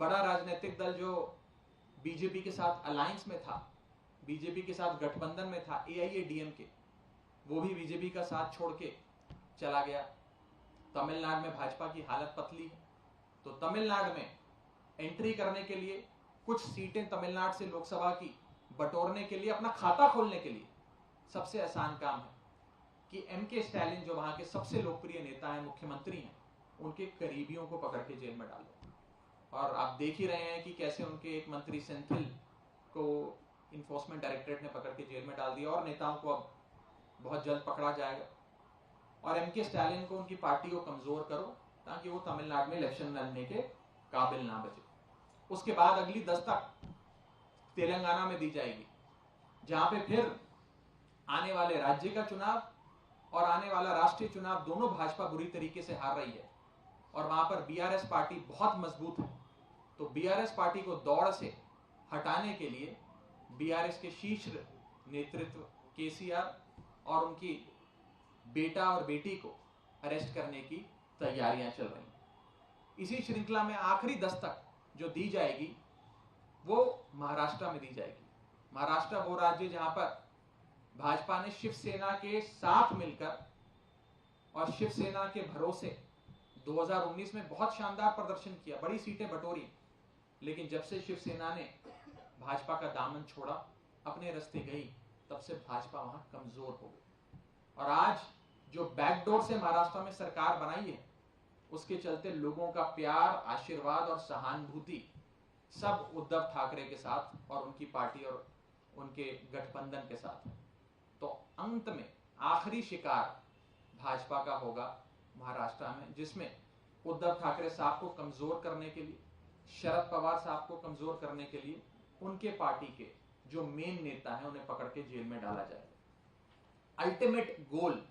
बड़ा राजनीतिक दल जो बीजेपी के साथ अलायंस में था, बीजेपी के साथ गठबंधन में था, AIADMK, वो भी बीजेपी का साथ छोड़ के चला गया। तमिलनाडु में भाजपा की हालत पतली है, तो तमिलनाडु में एंट्री करने के लिए, कुछ सीटें तमिलनाडु से लोकसभा की बटोरने के लिए, अपना खाता खोलने के लिए सबसे आसान काम है कि MK स्टैलिन जो वहां के सबसे लोकप्रिय नेता हैं, मुख्यमंत्री हैं, उनके करीबियों को पकड़ के जेल में डाल दो। और आप देख ही रहे हैं कि कैसे उनके एक मंत्री सेंथिल को इन्फोर्समेंट डायरेक्टरेट ने पकड़ के जेल में डाल दिया, और नेताओं को अब बहुत जल्द पकड़ा जाएगा। और MK स्टैलिन को, उनकी पार्टी को कमजोर करो ताकि वो तमिलनाडु में इलेक्शन लड़ने के काबिल ना बचे। उसके बाद अगली दस्तक तेलंगाना में दी जाएगी, जहां पे फिर आने वाले राज्य का चुनाव और आने वाला राष्ट्रीय चुनाव दोनों भाजपा बुरी तरीके से हार रही है, और वहां पर BRS पार्टी बहुत मजबूत है। तो BRS पार्टी को दौड़ से हटाने के लिए BRS के शीर्ष नेतृत्व KCR और उनकी बेटा और बेटी को अरेस्ट करने की तैयारियां चल रही हैं। इसी श्रृंखला में आखिरी दस्तक जो दी जाएगी वो महाराष्ट्र में दी जाएगी। महाराष्ट्र वो राज्य जहां पर भाजपा ने शिवसेना के साथ मिलकर और शिवसेना के भरोसे 2019 में बहुत शानदार प्रदर्शन किया, बड़ी सीटें बटोरी, लेकिन जब से शिवसेना ने भाजपा का दामन छोड़ा, अपने रास्ते गई, तब से भाजपा वहां कमजोर हो गई। और आज जो बैकडोर से महाराष्ट्र में सरकार बनाई है, उसके चलते लोगों का प्यार, आशीर्वाद और सहानुभूति सब उद्धव ठाकरे के साथ और उनकी पार्टी और उनके गठबंधन के साथ है। तो अंत में आखिरी शिकार भाजपा का होगा महाराष्ट्र में, जिसमें उद्धव ठाकरे साहब को कमजोर करने के लिए, शरद पवार साहब को कमजोर करने के लिए उनके पार्टी के जो मेन नेता हैं उन्हें पकड़ के जेल में डाला जाएगा। अल्टीमेट गोल,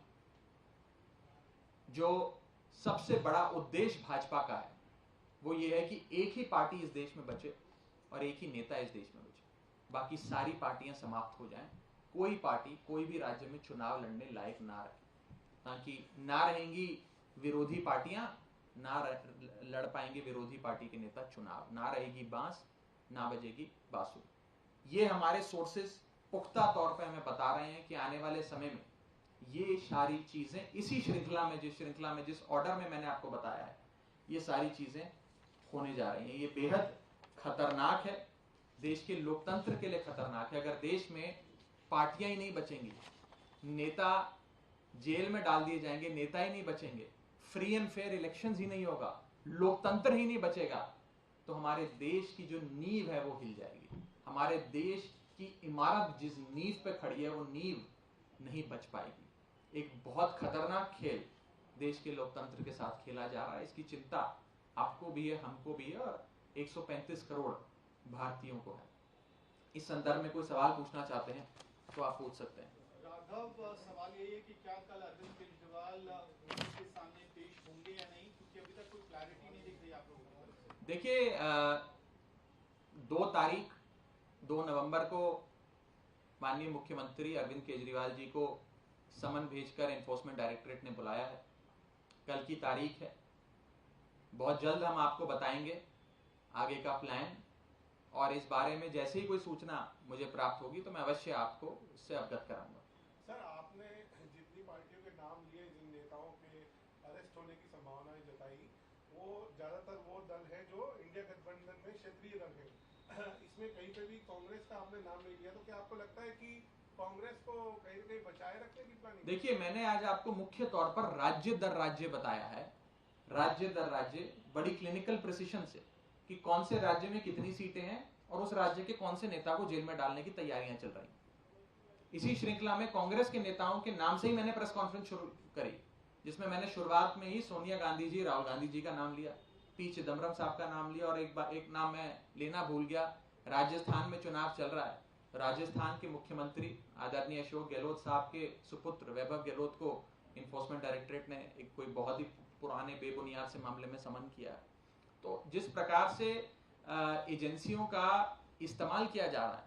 जो सबसे बड़ा उद्देश्य भाजपा का है, वो ये है कि एक ही पार्टी इस देश में बचे और एक ही नेता इस देश में बचे, बाकी सारी पार्टियां समाप्त हो जाएं, कोई पार्टी कोई भी राज्य में चुनाव लड़ने लायक ना रहे, ताकि ना रहेंगी विरोधी पार्टियां, ना लड़ पाएंगे विरोधी पार्टी के नेता चुनाव, ना रहेगी बांस, ना बजेगी बांसुरी। ये हमारे सोर्सेस पुख्ता तौर पे हमें बता रहे हैं कि आने वाले समय में ये सारी चीजें इसी श्रृंखला में, जिस ऑर्डर में मैंने आपको बताया है, ये सारी चीजें होने जा रही हैं। ये बेहद खतरनाक है, देश के लोकतंत्र के लिए खतरनाक है। अगर देश में पार्टियां ही नहीं बचेंगी, नेता जेल में डाल दिए जाएंगे, नेता ही नहीं बचेंगे, फ्री एंड फेयर इलेक्शंस ही नहीं होगा, लोकतंत्र ही नहीं बचेगा, तो हमारे देश की जो नींव है वो हिल जाएगी। हमारे देश की इमारत जिस नींव पे खड़ी है वो नींव नहीं बच पाएगी। एक बहुत खतरनाक खेल देश के लोकतंत्र के साथ खेला जा रहा है। इसकी चिंता आपको भी है, हमको भी है, और 135 करोड़ भारतीयों को है। इस संदर्भ में कोई सवाल पूछना चाहते हैं तो आप पूछ सकते हैं। राघव, सवाल यही है कि क्या कल अरविंद केजरीवाल के सामने पेश होंगे या नहीं, क्योंकि अभी तक कोई क्लैरिटी नहीं दिख रही आप लोगों की तरफ से। देखिए, 2 नवंबर को माननीय मुख्यमंत्री अरविंद केजरीवाल जी को समन भेजकर एनफोर्समेंट डायरेक्टरेट ने बुलाया है। कल की तारीख है, बहुत जल्द हम आपको बताएंगे आगे का प्लान, और इस बारे में जैसे ही कोई सूचना मुझे प्राप्त होगी तो मैं अवश्य आपको उससे अवगत कराऊंगा। सर, आपने जितनी पार्टियों के नाम लिए, जिन नेताओं के अरेस्ट होने की संभावनाएं जताई, वो ज्यादातर वो दल है जो इंडिया गठबंधन में क्षेत्रीय दल है। इसमें कहीं पे भी कांग्रेस का आपने नाम नहीं लिया, तो क्या आपको लगता है कि कांग्रेस को कहीं न कहीं बचाए रखने की प्लानिंग? देखिए, मैंने आज आपको मुख्य तौर पर राज्य दर राज्य बताया है, राज्य दर राज्य, बड़ी क्लिनिकल प्रिसिशन से, कि कौन से राज्य में कितनी सीटें हैं और उस राज्य के कौन से नेता को जेल में डालने की तैयारियां चल रही। इसी श्रृंखला में कांग्रेस के नेताओं के नाम से ही मैंने प्रेस कॉन्फ्रेंस शुरू करी, जिसमें मैंने शुरुआत में ही सोनिया गांधी जी, राहुल गांधी जी का नाम लिया, पी चिदम्बरम साहब का नाम लिया, और एक नाम मैं लेना भूल गया। राजस्थान में चुनाव चल रहा है, राजस्थान के मुख्यमंत्री आदरणीय अशोक गहलोत साहब के सुपुत्र वैभव गहलोत को इन्फोर्समेंट डायरेक्टरेट ने एक कोई बहुत ही पुराने बेबुनियाद से मामले में समन किया। तो जिस प्रकार से एजेंसियों का इस्तेमाल किया जा रहा है,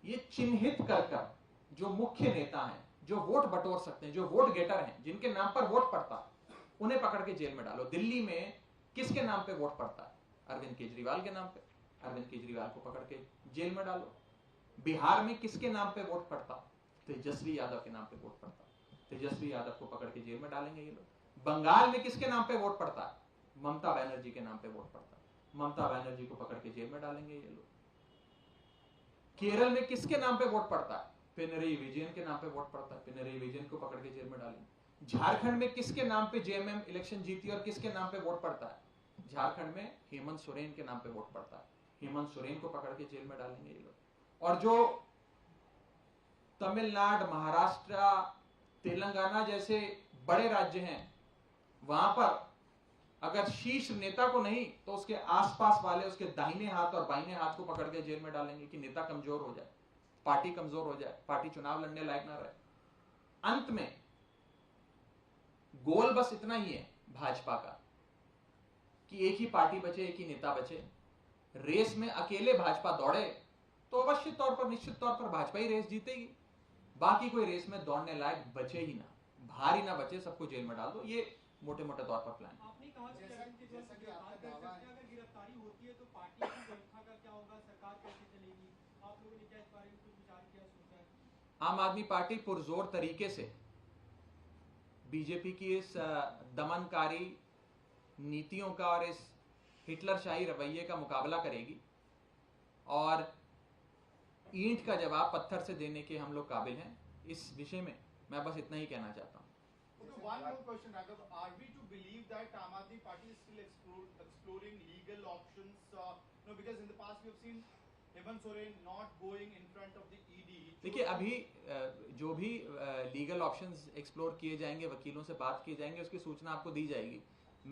ये चिन्हित कर जो मुख्य नेता हैं, जो वोट बटोर सकते हैं, जो वोट गेटर हैं, जिनके नाम पर वोट पड़ता है, उन्हें पकड़ के जेल में डालो। दिल्ली में किसके नाम पे वोट पड़ता है? अरविंद केजरीवाल के नाम पे, अरविंद केजरीवाल को पकड़ के जेल में डालो। बिहार में किसके नाम पे वोट पड़ता? तेजस्वी यादव के नाम पे वोट पड़ता, तेजस्वी यादव को पकड़ के जेल में डालेंगे ये लोग। बंगाल में किसके नाम पे वोट पड़ता है? ममता बनर्जी के नाम पे वोट पड़ता है, ममता बनर्जी को पकड़ के जेल में डालेंगे ये लोग। केरल में किसके नाम पे वोट पड़ता है? पिनरई विजयन के नाम पे वोट पड़ता है, पिनरई विजयन को पकड़ के जेल में डालेंगे। झारखंड में किसके नाम पे जेएमएम इलेक्शन जीती और किसके नाम पे वोट पड़ता है? झारखंड में हेमंत सोरेन के नाम पे वोट पड़ता है, हेमंत सोरेन को पकड़ के जेल में डालेंगे ये लोग। और जो तमिलनाडु, महाराष्ट्र, तेलंगाना जैसे बड़े राज्य हैं, वहां पर अगर शीर्ष नेता को नहीं तो उसके आसपास वाले, उसके दाहिने हाथ और बाइने हाथ को पकड़ के जेल में डालेंगे कि नेता कमजोर हो जाए, पार्टी कमजोर हो जाए, पार्टी चुनाव लड़ने लायक ना रहे। अंत में गोल बस इतना ही है भाजपा का कि एक ही पार्टी बचे, एक ही नेता बचे। रेस में अकेले भाजपा दौड़े तो अवश्य तौर पर, निश्चित तौर पर भाजपा ही रेस जीतेगी। बाकी कोई रेस में दौड़ने लायक बचे ही ना, भारी ना बचे, सबको जेल में डाल दो। ये मोटे मोटे तौर पर प्लान। आपने कहा कि जैसा कि आपका दावा है, अगर गिरफ्तारी होती है तो पार्टी की व्यवस्था का क्या होगा, सरकार कैसे चलेगी? आप लोगों ने क्या इस बारे में कुछ विचार किया, सोचा है? आम आदमी पार्टी पुरजोर तरीके से बीजेपी की इस दमनकारी नीतियों का और इस हिटलरशाही रवैये का मुकाबला करेगी और ईंट का जवाब पत्थर से देने के हम लोग काबिल हैं। इस विषय में मैं बस इतना ही कहना चाहता हूँ। Okay, one more question, Raghav. Are we to believe that Aam Aadmi Party is still exploring legal options? Because in the past we have seen Hemant Soren not going in front of the ED. देखिए, अभी जो भी legal options explore किए जाएंगे, वकीलों से बात की जाएंगे, उसकी सूचना आपको दी जाएगी।